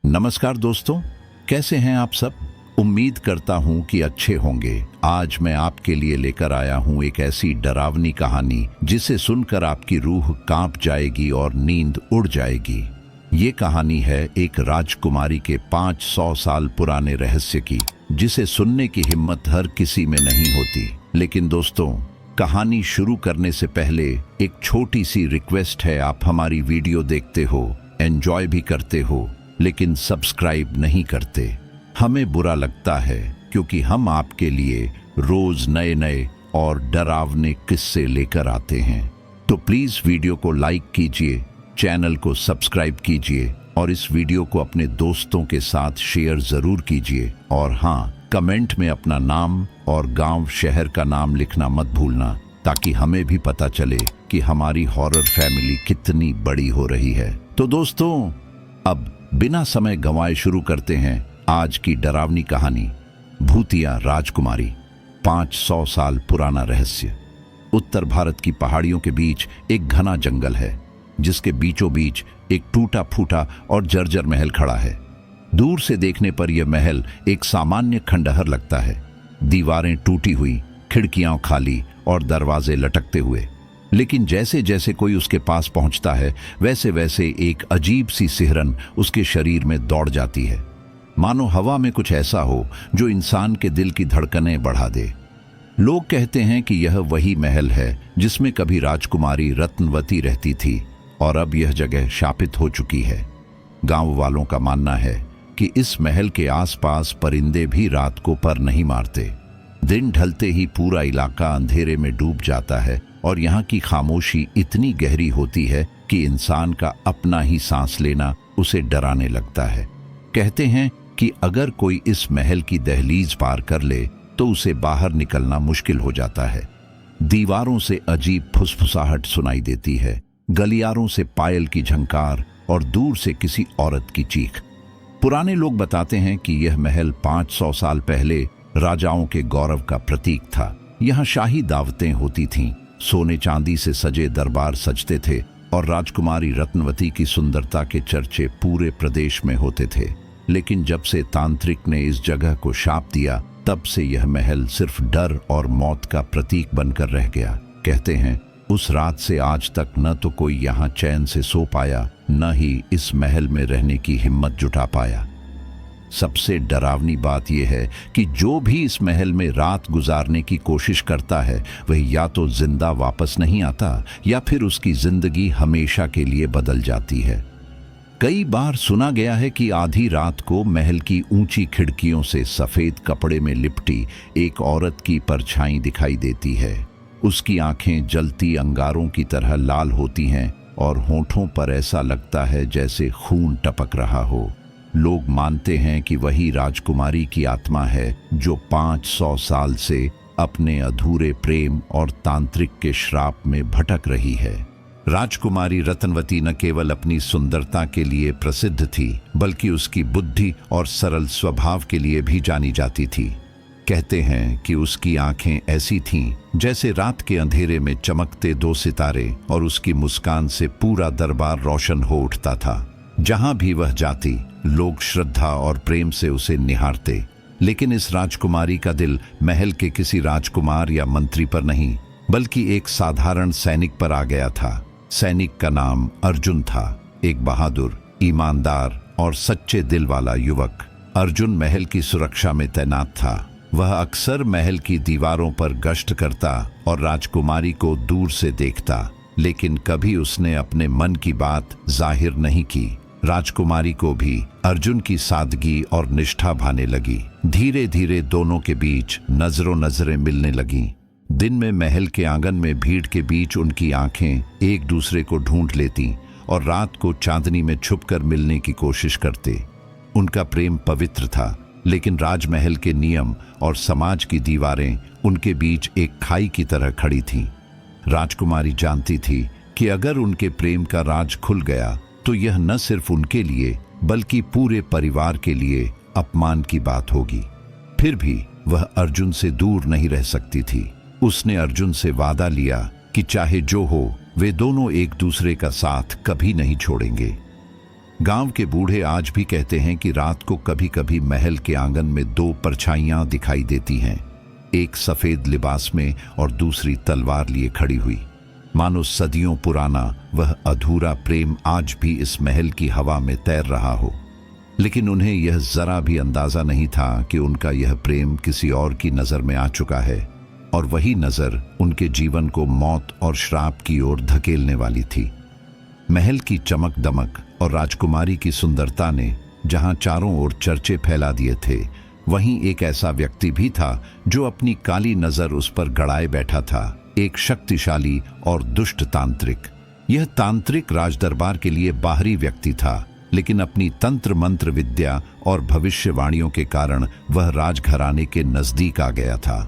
नमस्कार दोस्तों, कैसे हैं आप सब। उम्मीद करता हूं कि अच्छे होंगे। आज मैं आपके लिए लेकर आया हूं एक ऐसी डरावनी कहानी जिसे सुनकर आपकी रूह कांप जाएगी और नींद उड़ जाएगी। ये कहानी है एक राजकुमारी के 500 साल पुराने रहस्य की, जिसे सुनने की हिम्मत हर किसी में नहीं होती। लेकिन दोस्तों, कहानी शुरू करने से पहले एक छोटी सी रिक्वेस्ट है। आप हमारी वीडियो देखते हो, एंजॉय भी करते हो, लेकिन सब्सक्राइब नहीं करते। हमें बुरा लगता है क्योंकि हम आपके लिए रोज नए नए और डरावने किस्से लेकर आते हैं। तो प्लीज वीडियो को लाइक कीजिए, चैनल को सब्सक्राइब कीजिए और इस वीडियो को अपने दोस्तों के साथ शेयर जरूर कीजिए। और हाँ, कमेंट में अपना नाम और गांव शहर का नाम लिखना मत भूलना, ताकि हमें भी पता चले कि हमारी हॉरर फैमिली कितनी बड़ी हो रही है। तो दोस्तों, अब बिना समय गंवाए शुरू करते हैं आज की डरावनी कहानी, भूतिया राजकुमारी। 500 साल पुराना रहस्य। उत्तर भारत की पहाड़ियों के बीच एक घना जंगल है, जिसके बीचों बीच एक टूटा फूटा और जर्जर महल खड़ा है। दूर से देखने पर यह महल एक सामान्य खंडहर लगता है। दीवारें टूटी हुई, खिड़कियां खाली और दरवाजे लटकते हुए। लेकिन जैसे जैसे कोई उसके पास पहुंचता है, वैसे वैसे एक अजीब सी सिहरन उसके शरीर में दौड़ जाती है, मानो हवा में कुछ ऐसा हो जो इंसान के दिल की धड़कनें बढ़ा दे। लोग कहते हैं कि यह वही महल है जिसमें कभी राजकुमारी रत्नवती रहती थी, और अब यह जगह शापित हो चुकी है। गांव वालों का मानना है कि इस महल के आसपास परिंदे भी रात को पर नहीं मारते। दिन ढलते ही पूरा इलाका अंधेरे में डूब जाता है और यहाँ की खामोशी इतनी गहरी होती है कि इंसान का अपना ही सांस लेना उसे डराने लगता है। कहते हैं कि अगर कोई इस महल की दहलीज पार कर ले तो उसे बाहर निकलना मुश्किल हो जाता है। दीवारों से अजीब फुसफुसाहट सुनाई देती है, गलियारों से पायल की झंकार और दूर से किसी औरत की चीख। पुराने लोग बताते हैं कि यह महल 500 साल पहले राजाओं के गौरव का प्रतीक था। यहाँ शाही दावतें होती थीं, सोने चांदी से सजे दरबार सजते थे और राजकुमारी रत्नवती की सुंदरता के चर्चे पूरे प्रदेश में होते थे। लेकिन जब से तांत्रिक ने इस जगह को शाप दिया, तब से यह महल सिर्फ डर और मौत का प्रतीक बनकर रह गया। कहते हैं उस रात से आज तक न तो कोई यहाँ चैन से सो पाया, न ही इस महल में रहने की हिम्मत जुटा पाया। सबसे डरावनी बात यह है कि जो भी इस महल में रात गुजारने की कोशिश करता है, वह या तो जिंदा वापस नहीं आता या फिर उसकी जिंदगी हमेशा के लिए बदल जाती है। कई बार सुना गया है कि आधी रात को महल की ऊंची खिड़कियों से सफेद कपड़े में लिपटी एक औरत की परछाई दिखाई देती है। उसकी आंखें जलती अंगारों की तरह लाल होती हैं और होंठों पर ऐसा लगता है जैसे खून टपक रहा हो। लोग मानते हैं कि वही राजकुमारी की आत्मा है जो 500 साल से अपने अधूरे प्रेम और तांत्रिक के श्राप में भटक रही है। राजकुमारी रत्नवती न केवल अपनी सुंदरता के लिए प्रसिद्ध थी, बल्कि उसकी बुद्धि और सरल स्वभाव के लिए भी जानी जाती थी। कहते हैं कि उसकी आंखें ऐसी थीं जैसे रात के अंधेरे में चमकते 2 सितारे, और उसकी मुस्कान से पूरा दरबार रोशन हो उठता था। जहां भी वह जाती, लोग श्रद्धा और प्रेम से उसे निहारते। लेकिन इस राजकुमारी का दिल महल के किसी राजकुमार या मंत्री पर नहीं, बल्कि एक साधारण सैनिक पर आ गया था। सैनिक का नाम अर्जुन था, एक बहादुर, ईमानदार और सच्चे दिल वाला युवक। अर्जुन महल की सुरक्षा में तैनात था। वह अक्सर महल की दीवारों पर गश्त करता और राजकुमारी को दूर से देखता, लेकिन कभी उसने अपने मन की बात जाहिर नहीं की। राजकुमारी को भी अर्जुन की सादगी और निष्ठा भाने लगी। धीरे धीरे दोनों के बीच नजरों नजरें मिलने लगीं। दिन में महल के आंगन में भीड़ के बीच उनकी आंखें एक दूसरे को ढूंढ लेती और रात को चांदनी में छुपकर मिलने की कोशिश करते। उनका प्रेम पवित्र था, लेकिन राजमहल के नियम और समाज की दीवारें उनके बीच एक खाई की तरह खड़ी थीं। राजकुमारी जानती थी कि अगर उनके प्रेम का राज खुल गया तो यह न सिर्फ उनके लिए बल्कि पूरे परिवार के लिए अपमान की बात होगी। फिर भी वह अर्जुन से दूर नहीं रह सकती थी। उसने अर्जुन से वादा लिया कि चाहे जो हो, वे दोनों एक दूसरे का साथ कभी नहीं छोड़ेंगे। गांव के बूढ़े आज भी कहते हैं कि रात को कभी कभी महल के आंगन में दो परछाइयां दिखाई देती हैं, एक सफेद लिबास में और दूसरी तलवार लिए खड़ी हुई। मानो सदियों पुराना वह अधूरा प्रेम आज भी इस महल की हवा में तैर रहा हो। लेकिन उन्हें यह जरा भी अंदाजा नहीं था कि उनका यह प्रेम किसी और की नजर में आ चुका है, और वही नजर उनके जीवन को मौत और श्राप की ओर धकेलने वाली थी। महल की चमक दमक और राजकुमारी की सुंदरता ने जहां चारों ओर चर्चे फैला दिए थे, वहीं एक ऐसा व्यक्ति भी था जो अपनी काली नजर उस पर गड़ाए बैठा था, एक शक्तिशाली और दुष्ट तांत्रिक। यह तांत्रिक राजदरबार के लिए बाहरी व्यक्ति था, लेकिन अपनी तंत्र मंत्र विद्या और भविष्यवाणियों के कारण वह राजघराने के नजदीक आ गया था।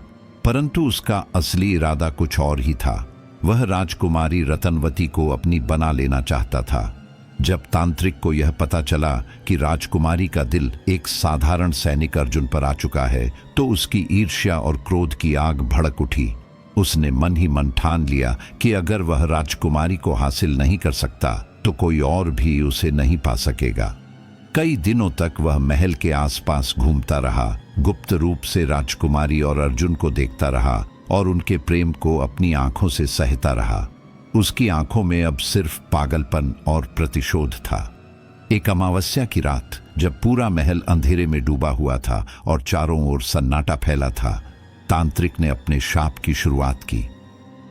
परंतु उसका असली इरादा कुछ और ही था। वह राजकुमारी रतनवती को अपनी बना लेना चाहता था। जब तांत्रिक को यह पता चला कि राजकुमारी का दिल एक साधारण सैनिक अर्जुन पर आ चुका है, तो उसकी ईर्ष्या और क्रोध की आग भड़क उठी। उसने मन ही मन ठान लिया कि अगर वह राजकुमारी को हासिल नहीं कर सकता तो कोई और भी उसे नहीं पा सकेगा। कई दिनों तक वह महल के आसपास घूमता रहा, गुप्त रूप से राजकुमारी और अर्जुन को देखता रहा और उनके प्रेम को अपनी आंखों से सहता रहा। उसकी आंखों में अब सिर्फ पागलपन और प्रतिशोध था। एक अमावस्या की रात, जब पूरा महल अंधेरे में डूबा हुआ था और चारों ओर सन्नाटा फैला था, तांत्रिक ने अपने शाप की शुरुआत की।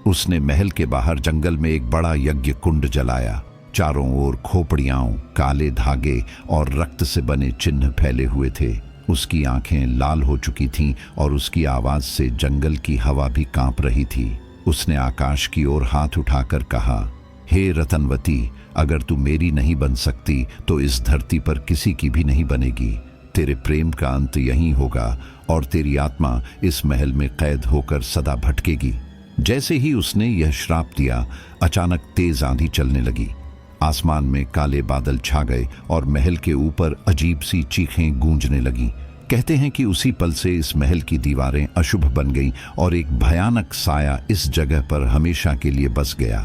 उसने महल के बाहर जंगल में एक बड़ा यज्ञ कुंड जलाया। चारों ओर खोपड़ियां, काले धागे और रक्त से बने चिन्ह फैले हुए थे। उसकी आंखें लाल हो चुकी थीं और उसकी आवाज से जंगल की हवा भी कांप रही थी। उसने आकाश की ओर हाथ उठाकर कहा, हे रतनवती, अगर तू मेरी नहीं बन सकती तो इस धरती पर किसी की भी नहीं बनेगी। तेरे प्रेम का अंत यहीं होगा और तेरी आत्मा इस महल में कैद होकर सदा भटकेगी। जैसे ही उसने यह श्राप दिया, अचानक तेज आंधी चलने लगी। आसमान में काले बादल छा गए और महल के ऊपर अजीब सी चीखें गूंजने लगीं। कहते हैं कि उसी पल से इस महल की दीवारें अशुभ बन गईं और एक भयानक साया इस जगह पर हमेशा के लिए बस गया।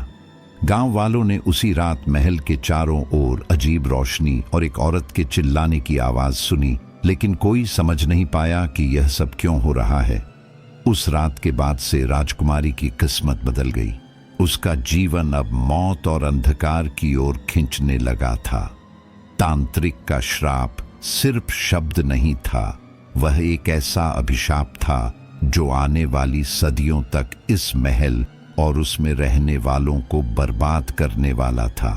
गांव वालों ने उसी रात महल के चारों ओर अजीब रोशनी और एक औरत के चिल्लाने की आवाज सुनी, लेकिन कोई समझ नहीं पाया कि यह सब क्यों हो रहा है। उस रात के बाद से राजकुमारी की किस्मत बदल गई। उसका जीवन अब मौत और अंधकार की ओर खींचने लगा था। तांत्रिक का श्राप सिर्फ शब्द नहीं था, वह एक ऐसा अभिशाप था जो आने वाली सदियों तक इस महल और उसमें रहने वालों को बर्बाद करने वाला था।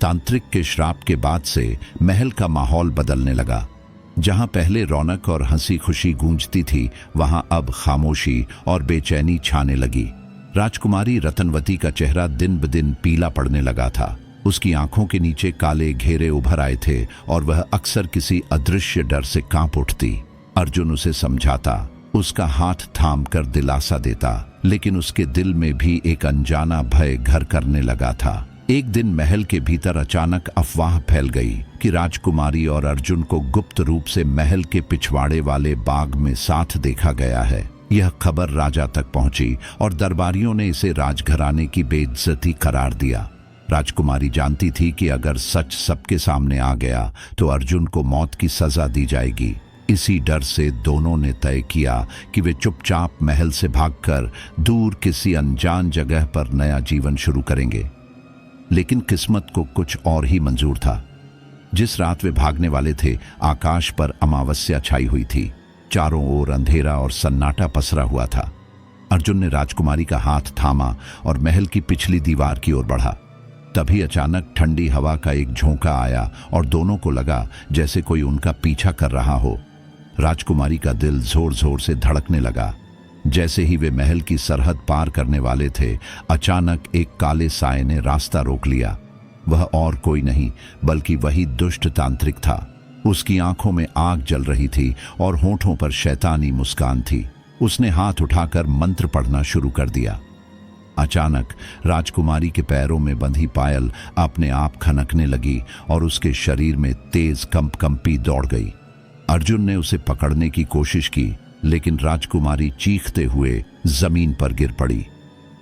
तांत्रिक के श्राप के बाद से महल का माहौल बदलने लगा। जहां पहले रौनक और हंसी खुशी गूंजती थी, वहां अब खामोशी और बेचैनी छाने लगी। राजकुमारी रतनवती का चेहरा दिन ब दिन पीला पड़ने लगा था। उसकी आंखों के नीचे काले घेरे उभर आए थे और वह अक्सर किसी अदृश्य डर से कांप उठती। अर्जुन उसे समझाता, उसका हाथ थाम कर दिलासा देता, लेकिन उसके दिल में भी एक अनजाना भय घर करने लगा था। एक दिन महल के भीतर अचानक अफवाह फैल गई कि राजकुमारी और अर्जुन को गुप्त रूप से महल के पिछवाड़े वाले बाग में साथ देखा गया है। यह खबर राजा तक पहुंची और दरबारियों ने इसे राजघराने की बेइज्जती करार दिया। राजकुमारी जानती थी कि अगर सच सबके सामने आ गया तो अर्जुन को मौत की सजा दी जाएगी। इसी डर से दोनों ने तय किया कि वे चुपचाप महल से भागकर दूर किसी अनजान जगह पर नया जीवन शुरू करेंगे। लेकिन किस्मत को कुछ और ही मंजूर था। जिस रात वे भागने वाले थे, आकाश पर अमावस्या छाई हुई थी। चारों ओर अंधेरा और सन्नाटा पसरा हुआ था। अर्जुन ने राजकुमारी का हाथ थामा और महल की पिछली दीवार की ओर बढ़ा। तभी अचानक ठंडी हवा का एक झोंका आया और दोनों को लगा जैसे कोई उनका पीछा कर रहा हो। राजकुमारी का दिल जोर जोर से धड़कने लगा। जैसे ही वे महल की सरहद पार करने वाले थे, अचानक एक काले साए ने रास्ता रोक लिया। वह और कोई नहीं बल्कि वही दुष्ट तांत्रिक था। उसकी आंखों में आग जल रही थी और होठों पर शैतानी मुस्कान थी। उसने हाथ उठाकर मंत्र पढ़ना शुरू कर दिया। अचानक राजकुमारी के पैरों में बंधी पायल अपने आप खनकने लगी और उसके शरीर में तेज कंपी दौड़ गई। अर्जुन ने उसे पकड़ने की कोशिश की, लेकिन राजकुमारी चीखते हुए जमीन पर गिर पड़ी।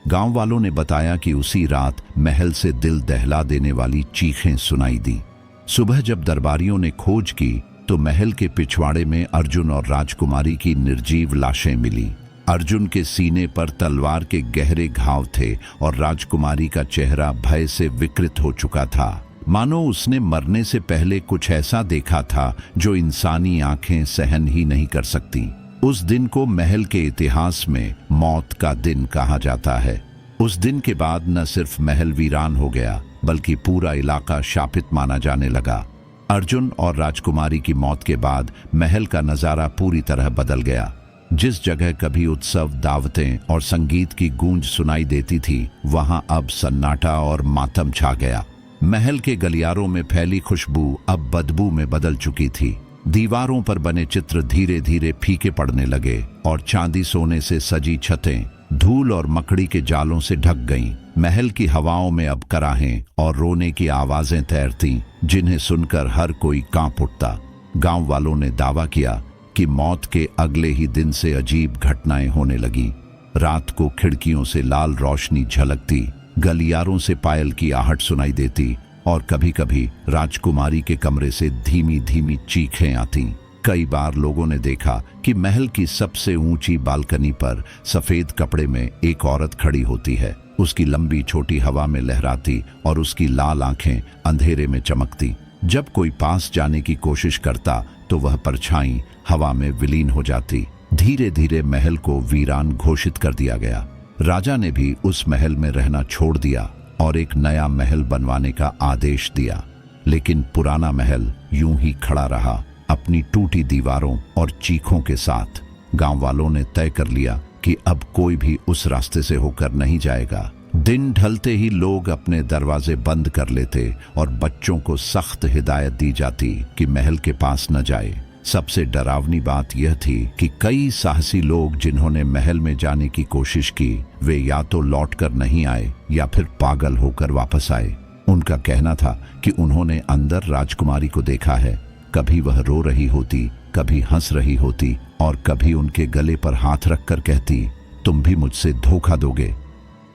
गांव वालों ने बताया कि उसी रात महल से दिल दहला देने वाली चीखें सुनाई दी। सुबह जब दरबारियों ने खोज की तो महल के पिछवाड़े में अर्जुन और राजकुमारी की निर्जीव लाशें मिली। अर्जुन के सीने पर तलवार के गहरे घाव थे और राजकुमारी का चेहरा भय से विकृत हो चुका था, मानो उसने मरने से पहले कुछ ऐसा देखा था जो इंसानी आंखें सहन ही नहीं कर सकती। उस दिन को महल के इतिहास में मौत का दिन कहा जाता है। उस दिन के बाद न सिर्फ महल वीरान हो गया बल्कि पूरा इलाका शापित माना जाने लगा। अर्जुन और राजकुमारी की मौत के बाद महल का नजारा पूरी तरह बदल गया। जिस जगह कभी उत्सव, दावतें और संगीत की गूंज सुनाई देती थी, वहां अब सन्नाटा और मातम छा गया। महल के गलियारों में फैली खुशबू अब बदबू में बदल चुकी थी। दीवारों पर बने चित्र धीरे धीरे फीके पड़ने लगे और चांदी सोने से सजी छतें धूल और मकड़ी के जालों से ढक गईं। महल की हवाओं में अब कराहें और रोने की आवाजें तैरती, जिन्हें सुनकर हर कोई कांप उठता। गांव वालों ने दावा किया कि मौत के अगले ही दिन से अजीब घटनाएं होने लगी। रात को खिड़कियों से लाल रोशनी झलकती, गलियारों से पायल की आहट सुनाई देती और कभी कभी राजकुमारी के कमरे से धीमी धीमी चीखें आती। कई बार लोगों ने देखा कि महल की सबसे ऊंची बालकनी पर सफेद कपड़े में एक औरत खड़ी होती है। उसकी लंबी छोटी हवा में लहराती और उसकी लाल आंखें अंधेरे में चमकती। जब कोई पास जाने की कोशिश करता तो वह परछाई हवा में विलीन हो जाती। धीरे धीरे महल को वीरान घोषित कर दिया गया। राजा ने भी उस महल में रहना छोड़ दिया और एक नया महल बनवाने का आदेश दिया। लेकिन पुराना महल यूं ही खड़ा रहा, अपनी टूटी दीवारों और चीखों के साथ। गांव वालों ने तय कर लिया कि अब कोई भी उस रास्ते से होकर नहीं जाएगा। दिन ढलते ही लोग अपने दरवाजे बंद कर लेते और बच्चों को सख्त हिदायत दी जाती कि महल के पास न जाए। सबसे डरावनी बात यह थी कि कई साहसी लोग जिन्होंने महल में जाने की कोशिश की, वे या तो लौटकर नहीं आए या फिर पागल होकर वापस आए। उनका कहना था कि उन्होंने अंदर राजकुमारी को देखा है। कभी वह रो रही होती, कभी हंस रही होती और कभी उनके गले पर हाथ रखकर कहती, तुम भी मुझसे धोखा दोगे।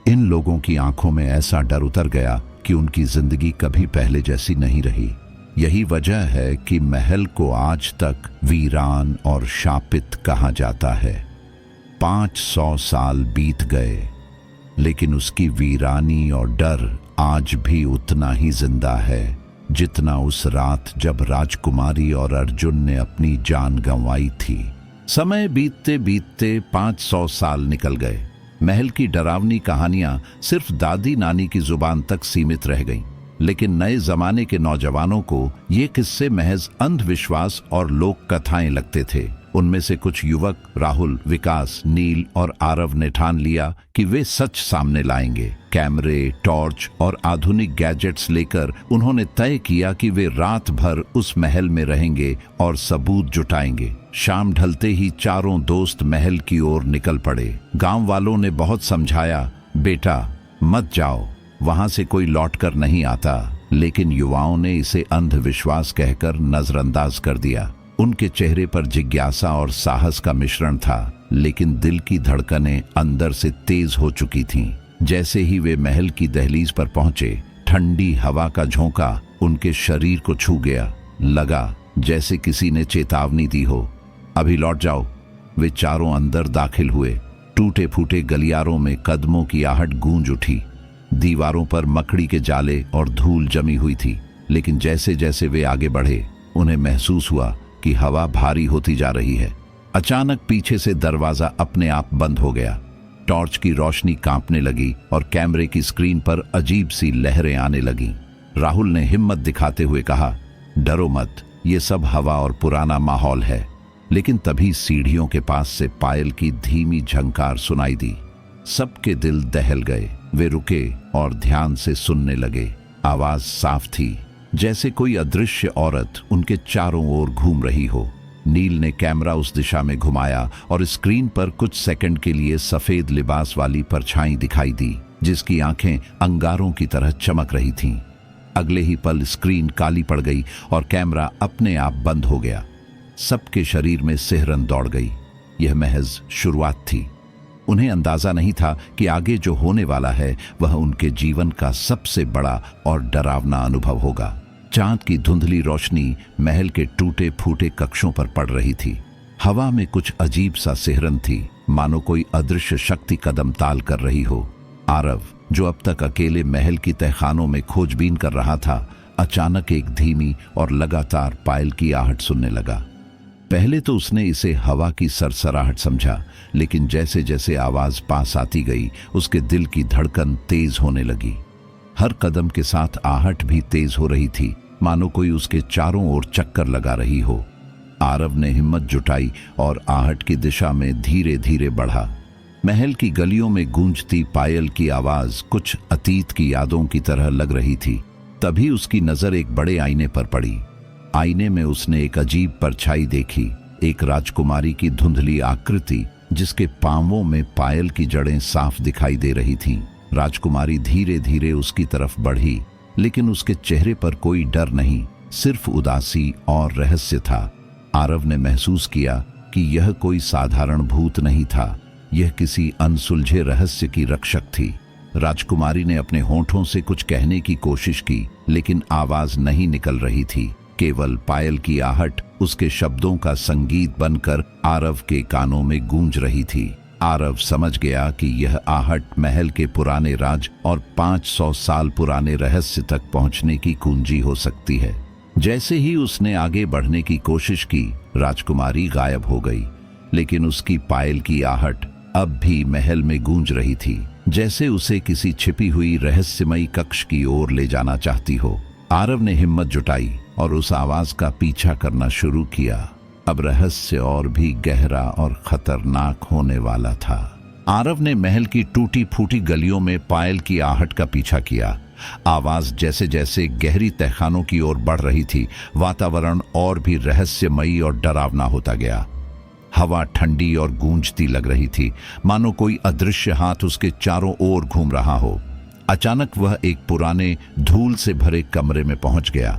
इन लोगों की आंखों में ऐसा डर उतर गया कि उनकी जिंदगी कभी पहले जैसी नहीं रही। यही वजह है कि महल को आज तक वीरान और शापित कहा जाता है। 500 साल बीत गए, लेकिन उसकी वीरानी और डर आज भी उतना ही जिंदा है जितना उस रात जब राजकुमारी और अर्जुन ने अपनी जान गंवाई थी। समय बीतते बीतते 500 साल निकल गए। महल की डरावनी कहानियां सिर्फ दादी नानी की जुबान तक सीमित रह गईं, लेकिन नए जमाने के नौजवानों को ये किस्से महज अंधविश्वास और लोक कथाएं लगते थे। उनमें से कुछ युवक राहुल, विकास, नील और आरव ने ठान लिया कि वे सच सामने लाएंगे। कैमरे, टॉर्च और आधुनिक गैजेट्स लेकर उन्होंने तय किया कि वे रात भर उस महल में रहेंगे और सबूत जुटाएंगे। शाम ढलते ही चारों दोस्त महल की ओर निकल पड़े। गांव वालों ने बहुत समझाया, बेटा मत जाओ, वहां से कोई लौटकर नहीं आता। लेकिन युवाओं ने इसे अंधविश्वास कहकर नजरअंदाज कर दिया। उनके चेहरे पर जिज्ञासा और साहस का मिश्रण था, लेकिन दिल की धड़कनें अंदर से तेज हो चुकी थीं। जैसे ही वे महल की दहलीज पर पहुंचे, ठंडी हवा का झोंका उनके शरीर को छू गया। लगा जैसे किसी ने चेतावनी दी हो, अभी लौट जाओ। वे चारों अंदर दाखिल हुए। टूटे फूटे गलियारों में कदमों की आहट गूंज उठी। दीवारों पर मकड़ी के जाले और धूल जमी हुई थी, लेकिन जैसे जैसे वे आगे बढ़े, उन्हें महसूस हुआ कि हवा भारी होती जा रही है। अचानक पीछे से दरवाजा अपने आप बंद हो गया। टॉर्च की रोशनी कांपने लगी और कैमरे की स्क्रीन पर अजीब सी लहरें आने लगीं। राहुल ने हिम्मत दिखाते हुए कहा, डरो मत, ये सब हवा और पुराना माहौल है। लेकिन तभी सीढ़ियों के पास से पायल की धीमी झंकार सुनाई दी। सबके दिल दहल गए। वे रुके और ध्यान से सुनने लगे। आवाज साफ थी, जैसे कोई अदृश्य औरत उनके चारों ओर घूम रही हो। नील ने कैमरा उस दिशा में घुमाया और स्क्रीन पर कुछ सेकंड के लिए सफेद लिबास वाली परछाई दिखाई दी, जिसकी आंखें अंगारों की तरह चमक रही थीं। अगले ही पल स्क्रीन काली पड़ गई और कैमरा अपने आप बंद हो गया। सबके शरीर में सिहरन दौड़ गई। यह महज शुरुआत थी। उन्हें अंदाजा नहीं था कि आगे जो होने वाला है वह उनके जीवन का सबसे बड़ा और डरावना अनुभव होगा। चांद की धुंधली रोशनी महल के टूटे फूटे कक्षों पर पड़ रही थी। हवा में कुछ अजीब सा सिहरन थी, मानो कोई अदृश्य शक्ति कदम ताल कर रही हो। आरव, जो अब तक अकेले महल की तहखानों में खोजबीन कर रहा था, अचानक एक धीमी और लगातार पायल की आहट सुनने लगा। पहले तो उसने इसे हवा की सरसराहट समझा, लेकिन जैसे जैसे आवाज पास आती गई, उसके दिल की धड़कन तेज होने लगी। हर कदम के साथ आहट भी तेज हो रही थी, मानो कोई उसके चारों ओर चक्कर लगा रही हो। आरव ने हिम्मत जुटाई और आहट की दिशा में धीरे धीरे बढ़ा। महल की गलियों में गूंजती पायल की आवाज कुछ अतीत की यादों की तरह लग रही थी। तभी उसकी नजर एक बड़े आईने पर पड़ी। आईने में उसने एक अजीब परछाई देखी, एक राजकुमारी की धुंधली आकृति जिसके पांवों में पायल की जड़ें साफ दिखाई दे रही थीं। राजकुमारी धीरे धीरे उसकी तरफ बढ़ी, लेकिन उसके चेहरे पर कोई डर नहीं, सिर्फ उदासी और रहस्य था। आरव ने महसूस किया कि यह कोई साधारण भूत नहीं था, यह किसी अनसुलझे रहस्य की रक्षक थी। राजकुमारी ने अपने होंठों से कुछ कहने की कोशिश की, लेकिन आवाज नहीं निकल रही थी। केवल पायल की आहट उसके शब्दों का संगीत बनकर आरव के कानों में गूंज रही थी। आरव समझ गया कि यह आहट महल के पुराने राज और 500 साल पुराने रहस्य तक पहुंचने की कुंजी हो सकती है। जैसे ही उसने आगे बढ़ने की कोशिश की, राजकुमारी गायब हो गई, लेकिन उसकी पायल की आहट अब भी महल में गूंज रही थी, जैसे उसे किसी छिपी हुई रहस्यमयी कक्ष की ओर ले जाना चाहती हो। आरव ने हिम्मत जुटाई और उस आवाज का पीछा करना शुरू किया। अब रहस्य और भी गहरा और खतरनाक होने वाला था। आरव ने महल की टूटी फूटी गलियों में पायल की आहट का पीछा किया। आवाज जैसे जैसे गहरी तहखानों की ओर बढ़ रही थी, वातावरण और भी रहस्यमयी और डरावना होता गया। हवा ठंडी और गूंजती लग रही थी, मानो कोई अदृश्य हाथ उसके चारों ओर घूम रहा हो। अचानक वह एक पुराने धूल से भरे कमरे में पहुंच गया।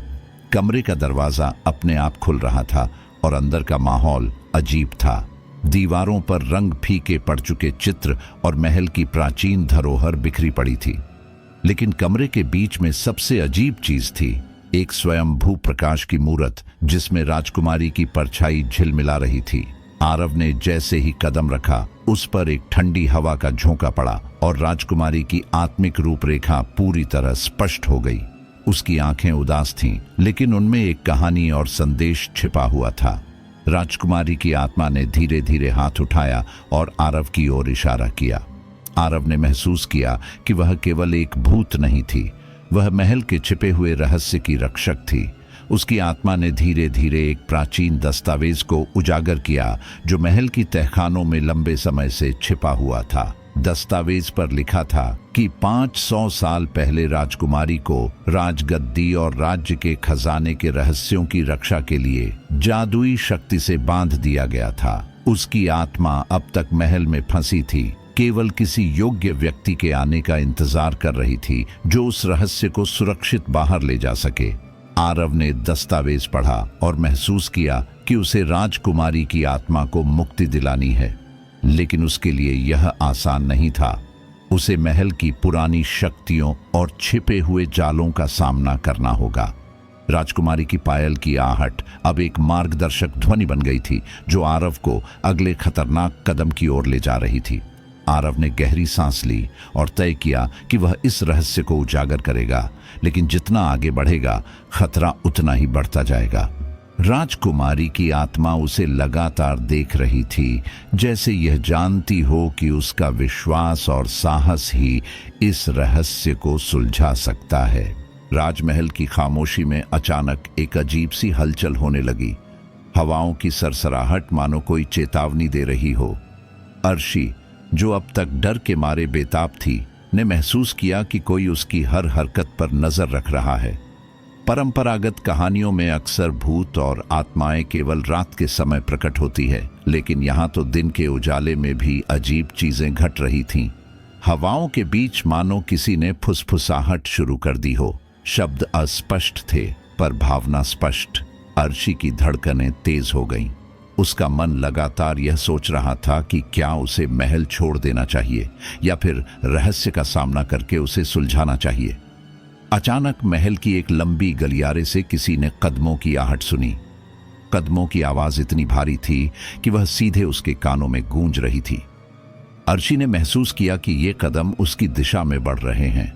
कमरे का दरवाजा अपने आप खुल रहा था और अंदर का माहौल अजीब था। दीवारों पर रंग फीके पड़ चुके चित्र और महल की प्राचीन धरोहर बिखरी पड़ी थी। लेकिन कमरे के बीच में सबसे अजीब चीज थी, एक स्वयंभू प्रकाश की मूरत जिसमें राजकुमारी की परछाई झिलमिला रही थी। आरव ने जैसे ही कदम रखा, उस पर एक ठंडी हवा का झोंका पड़ा और राजकुमारी की आत्मिक रूपरेखा पूरी तरह स्पष्ट हो गई। उसकी आंखें उदास थीं, लेकिन उनमें एक कहानी और संदेश छिपा हुआ था। राजकुमारी की आत्मा ने धीरे धीरे हाथ उठाया और आरव की ओर इशारा किया। आरव ने महसूस किया कि वह केवल एक भूत नहीं थी, वह महल के छिपे हुए रहस्य की रक्षक थी। उसकी आत्मा ने धीरे धीरे एक प्राचीन दस्तावेज को उजागर किया जो महल की तहखानों में लंबे समय से छिपा हुआ था। दस्तावेज पर लिखा था कि 500 साल पहले राजकुमारी को राजगद्दी और राज्य के खजाने के रहस्यों की रक्षा के लिए जादुई शक्ति से बांध दिया गया था। उसकी आत्मा अब तक महल में फंसी थी, केवल किसी योग्य व्यक्ति के आने का इंतजार कर रही थी जो उस रहस्य को सुरक्षित बाहर ले जा सके। आरव ने दस्तावेज पढ़ा और महसूस किया कि उसे राजकुमारी की आत्मा को मुक्ति दिलानी है, लेकिन उसके लिए यह आसान नहीं था। उसे महल की पुरानी शक्तियों और छिपे हुए जालों का सामना करना होगा। राजकुमारी की पायल की आहट अब एक मार्गदर्शक ध्वनि बन गई थी जो आरव को अगले खतरनाक कदम की ओर ले जा रही थी। आरव ने गहरी सांस ली और तय किया कि वह इस रहस्य को उजागर करेगा, लेकिन जितना आगे बढ़ेगा खतरा उतना ही बढ़ता जाएगा। राजकुमारी की आत्मा उसे लगातार देख रही थी, जैसे यह जानती हो कि उसका विश्वास और साहस ही इस रहस्य को सुलझा सकता है। राजमहल की खामोशी में अचानक एक अजीब सी हलचल होने लगी। हवाओं की सरसराहट मानो कोई चेतावनी दे रही हो। अर्शी, जो अब तक डर के मारे बेताब थी, ने महसूस किया कि कोई उसकी हर हरकत पर नजर रख रहा है। परंपरागत कहानियों में अक्सर भूत और आत्माएं केवल रात के समय प्रकट होती है, लेकिन यहाँ तो दिन के उजाले में भी अजीब चीजें घट रही थीं। हवाओं के बीच मानो किसी ने फुसफुसाहट शुरू कर दी हो। शब्द अस्पष्ट थे पर भावना स्पष्ट। अर्शी की धड़कनें तेज हो गईं। उसका मन लगातार यह सोच रहा था कि क्या उसे महल छोड़ देना चाहिए या फिर रहस्य का सामना करके उसे सुलझाना चाहिए। अचानक महल की एक लंबी गलियारे से किसी ने कदमों की आहट सुनी। कदमों की आवाज इतनी भारी थी कि वह सीधे उसके कानों में गूंज रही थी। अर्शी ने महसूस किया कि ये कदम उसकी दिशा में बढ़ रहे हैं।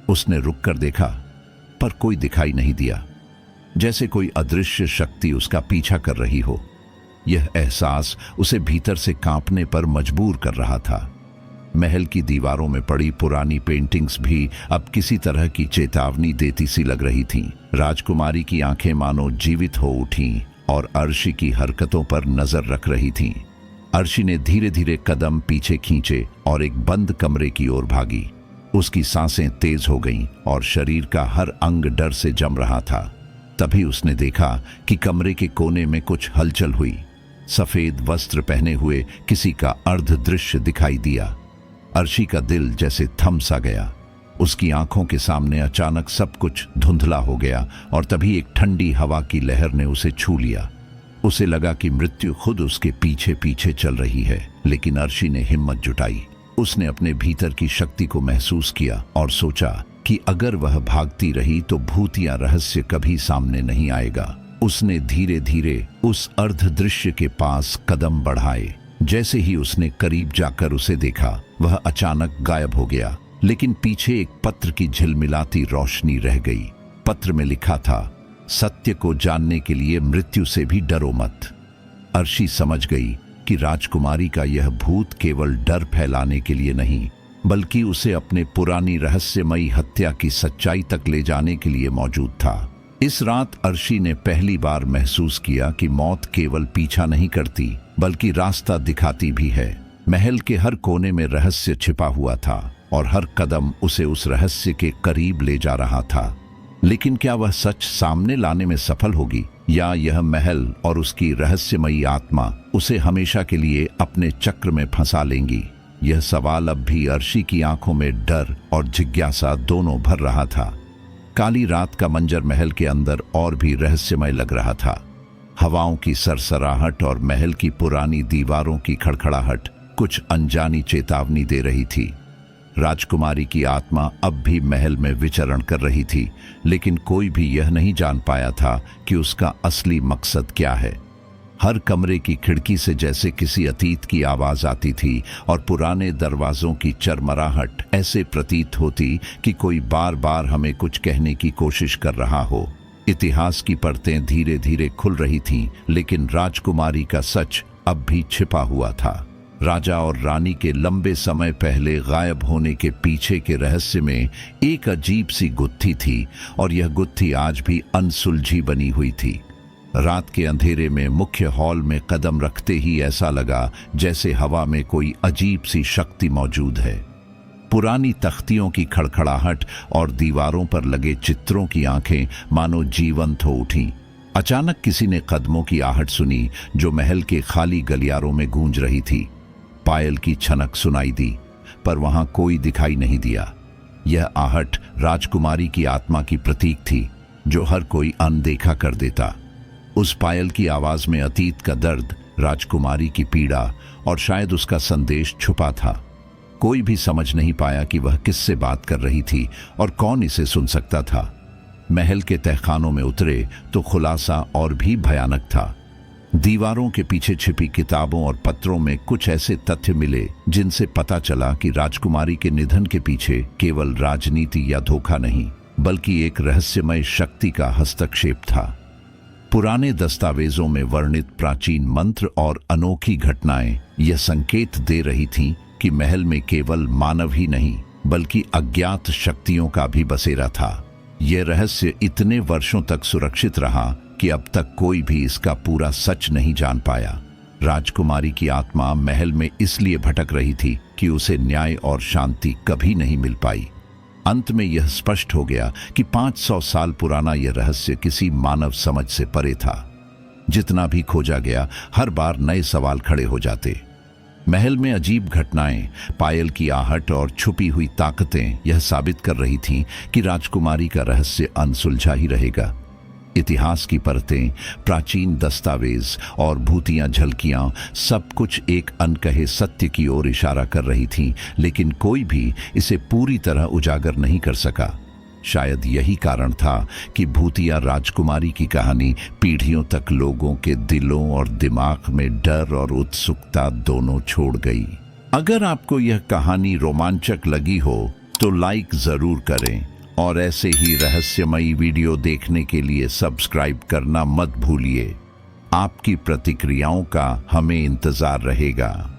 उसने रुककर देखा, पर कोई दिखाई नहीं दिया, जैसे कोई अदृश्य शक्ति उसका पीछा कर रही हो। यह एहसास उसे भीतर से कांपने पर मजबूर कर रहा था। महल की दीवारों में पड़ी पुरानी पेंटिंग्स भी अब किसी तरह की चेतावनी देती सी लग रही थीं। राजकुमारी की आंखें मानो जीवित हो उठीं और अर्शी की हरकतों पर नजर रख रही थीं। अर्शी ने धीरे धीरे कदम पीछे खींचे और एक बंद कमरे की ओर भागी। उसकी सांसें तेज हो गईं और शरीर का हर अंग डर से जम रहा था। तभी उसने देखा कि कमरे के कोने में कुछ हलचल हुई। सफेद वस्त्र पहने हुए किसी का अर्ध दृश्य दिखाई दिया। अर्शी का दिल जैसे थम सा गया। उसकी आंखों के सामने अचानक सब कुछ धुंधला हो गया और तभी एक ठंडी हवा की लहर ने उसे छू लिया। उसे लगा कि मृत्यु खुद उसके पीछे पीछे चल रही है, लेकिन अर्शी ने हिम्मत जुटाई। उसने अपने भीतर की शक्ति को महसूस किया और सोचा कि अगर वह भागती रही तो भूतिया रहस्य कभी सामने नहीं आएगा। उसने धीरे धीरे उस अर्ध दृश्य के पास कदम बढ़ाए। जैसे ही उसने करीब जाकर उसे देखा, वह अचानक गायब हो गया, लेकिन पीछे एक पत्र की झिलमिलाती रोशनी रह गई। पत्र में लिखा था, सत्य को जानने के लिए मृत्यु से भी डरो मत। अर्शी समझ गई कि राजकुमारी का यह भूत केवल डर फैलाने के लिए नहीं, बल्कि उसे अपने पुरानी रहस्यमयी हत्या की सच्चाई तक ले जाने के लिए मौजूद था। इस रात अर्शी ने पहली बार महसूस किया कि मौत केवल पीछा नहीं करती, बल्कि रास्ता दिखाती भी है। महल के हर कोने में रहस्य छिपा हुआ था और हर कदम उसे उस रहस्य के करीब ले जा रहा था। लेकिन क्या वह सच सामने लाने में सफल होगी, या यह महल और उसकी रहस्यमयी आत्मा उसे हमेशा के लिए अपने चक्र में फंसा लेंगी? यह सवाल अब भी अर्शी की आंखों में डर और जिज्ञासा दोनों भर रहा था। काली रात का मंजर महल के अंदर और भी रहस्यमय लग रहा था। हवाओं की सरसराहट और महल की पुरानी दीवारों की खड़खड़ाहट कुछ अनजानी चेतावनी दे रही थी। राजकुमारी की आत्मा अब भी महल में विचरण कर रही थी, लेकिन कोई भी यह नहीं जान पाया था कि उसका असली मकसद क्या है। हर कमरे की खिड़की से जैसे किसी अतीत की आवाज आती थी और पुराने दरवाजों की चरमराहट ऐसे प्रतीत होती कि कोई बार बार हमें कुछ कहने की कोशिश कर रहा हो। इतिहास की परतें धीरे धीरे खुल रही थीं, लेकिन राजकुमारी का सच अब भी छिपा हुआ था। राजा और रानी के लंबे समय पहले गायब होने के पीछे के रहस्य में एक अजीब सी गुत्थी थी, और यह गुत्थी आज भी अनसुलझी बनी हुई थी। रात के अंधेरे में मुख्य हॉल में कदम रखते ही ऐसा लगा जैसे हवा में कोई अजीब सी शक्ति मौजूद है। पुरानी तख्तियों की खड़खड़ाहट और दीवारों पर लगे चित्रों की आंखें मानो जीवंत हो उठीं। अचानक किसी ने कदमों की आहट सुनी जो महल के खाली गलियारों में गूंज रही थी। पायल की छनक सुनाई दी, पर वहां कोई दिखाई नहीं दिया। यह आहट राजकुमारी की आत्मा की प्रतीक थी, जो हर कोई अनदेखा कर देता। उस पायल की आवाज में अतीत का दर्द, राजकुमारी की पीड़ा और शायद उसका संदेश छुपा था। कोई भी समझ नहीं पाया कि वह किससे बात कर रही थी और कौन इसे सुन सकता था। महल के तहखानों में उतरे तो खुलासा और भी भयानक था। दीवारों के पीछे छिपी किताबों और पत्रों में कुछ ऐसे तथ्य मिले जिनसे पता चला कि राजकुमारी के निधन के पीछे केवल राजनीति या धोखा नहीं, बल्कि एक रहस्यमय शक्ति का हस्तक्षेप था। पुराने दस्तावेजों में वर्णित प्राचीन मंत्र और अनोखी घटनाएं यह संकेत दे रही थीं कि महल में केवल मानव ही नहीं, बल्कि अज्ञात शक्तियों का भी बसेरा था। यह रहस्य इतने वर्षों तक सुरक्षित रहा कि अब तक कोई भी इसका पूरा सच नहीं जान पाया। राजकुमारी की आत्मा महल में इसलिए भटक रही थी कि उसे न्याय और शांति कभी नहीं मिल पाई। अंत में यह स्पष्ट हो गया कि 500 साल पुराना यह रहस्य किसी मानव समझ से परे था। जितना भी खोजा गया, हर बार नए सवाल खड़े हो जाते। महल में अजीब घटनाएं, पायल की आहट और छुपी हुई ताकतें यह साबित कर रही थीं कि राजकुमारी का रहस्य अनसुलझा ही रहेगा। इतिहास की परतें, प्राचीन दस्तावेज और भूतियां झलकियां, सब कुछ एक अनकहे सत्य की ओर इशारा कर रही थीं, लेकिन कोई भी इसे पूरी तरह उजागर नहीं कर सका। शायद यही कारण था कि भूतिया राजकुमारी की कहानी पीढ़ियों तक लोगों के दिलों और दिमाग में डर और उत्सुकता दोनों छोड़ गई। अगर आपको यह कहानी रोमांचक लगी हो तो लाइक जरूर करें और ऐसे ही रहस्यमयी वीडियो देखने के लिए सब्सक्राइब करना मत भूलिए। आपकी प्रतिक्रियाओं का हमें इंतजार रहेगा।